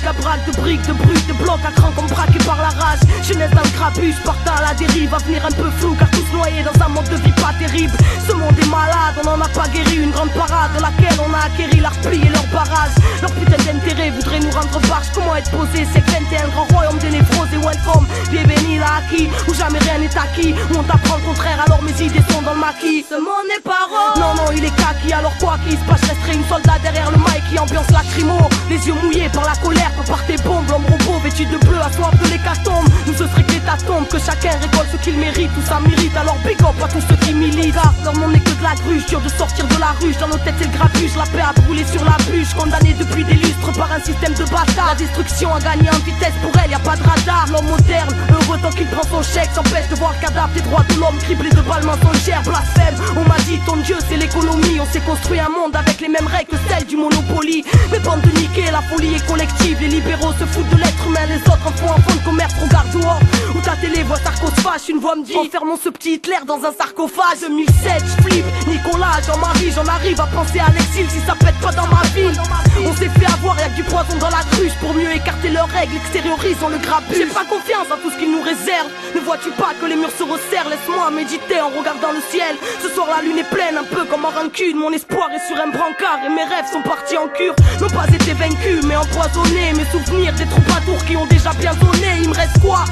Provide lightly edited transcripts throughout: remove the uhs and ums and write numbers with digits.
la braque de briques, de brutes, de blocs à cran comme braqués par la rage. Jeunesse dans le grabuge, partant à la dérive, avenir un peu flou car tous noyés dans un monde de vie pas terrible. Ce monde est malade, on n'en a pas guéri, une grande parade dans laquelle on a acquéri leur pli et leur barrage. Leur putain d'intérêt voudrait nous rendre barges. Comment être posé, c'est que un grand royaume des névroses et welcome. Bienvenue là acquis, où jamais rien n'est acquis, où on t'apprend le contraire alors mes idées sont dans le maquis. Ce monde n'est pas rose. Non non il est kaki, alors quoi qu'il se passe, je resterai une soldat derrière le mic qui ambiance lacrymo. Les yeux mouillés par la colère, par tes bombes. L'homme robot vêtu de bleu à soif de l'hécatombe. Nous ce serait que l'état tombe, que chacun récolte ce qu'il mérite. Tout ça mérite, alors big up à tous ceux qui militent. Car leur monde n'est que de la gruche, dur de sortir de la ruche. Dans nos têtes c'est le grabuge, la paix a brûlé sur la bûche. Condamné depuis des lustres par un système de bâtard. La destruction a gagné en vitesse, pour elle y a pas de radar. L'homme moderne, heureux tant qu'il prend son chèque, s'empêche de voir le cadavre des droits de l'homme criblés de balles mensongères, blasphème. On m'a dit ton dieu c'est l'économie. On s'est construit un monde avec les mêmes règles que celles du Monopoly. Mais bande de niquer, la folie est collective. Les libéraux se foutent de l'être humain, les autres en font un fond de commerce. Regarde dehors, où ta télé voit Sarko se fâche. Une voix me dit, enfermons ce petit Hitler dans un sarcophage. 2007, j'flippe, Nicolas, Jean-Marie, j'en arrive à penser à l'exil si ça pète pas dans ma ville. On s'est fait avoir, y'a que du poison dans la cruche. Pour mieux écarter leurs règles, extériorisons le grabuge. J'ai pas confiance en tout ce qu'ils nous réservent. Ne vois-tu pas que les murs se resserrent? Laisse-moi méditer en regardant le ciel. Ce soir la lune est pleine, un peu comme en rancune. Mon espoir est sur un brancard et mes rêves sont partis en cure. N'ont pas été vaincus mais empoisonnés. Mes souvenirs des troubadours qui ont déjà bien sonné. Il me reste quoi?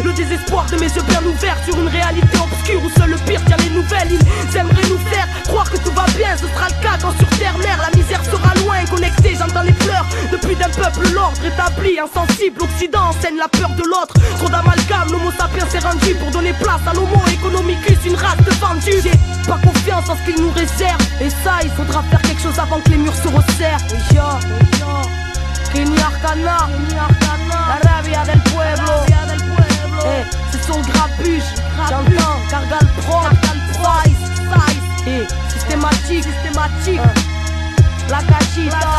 Le désespoir de mes yeux bien ouverts sur une réalité obscure où seul le pire tient les nouvelles. Ils aimeraient nous faire croire que tout va bien. Ce sera le cas quand sur terre mère la misère sera loin. Connecté, j'entends les pleurs depuis d'un peuple l'ordre établi. Insensible, l'Occident enseigne la peur de l'autre. Trop d'amalgame, l'homo sapiens s'est rendu pour donner place à l'homo economicus, une race de vendus. J'ai pas confiance en ce qu'ils nous réservent. Et ça, il faudra faire quelque chose avant que les murs se resserrent. Et yo, Kini Arcana, la rabia del pueblo. C'est sur le grabuge, j'entends Cargal Pro, size, et systématique, la cachita.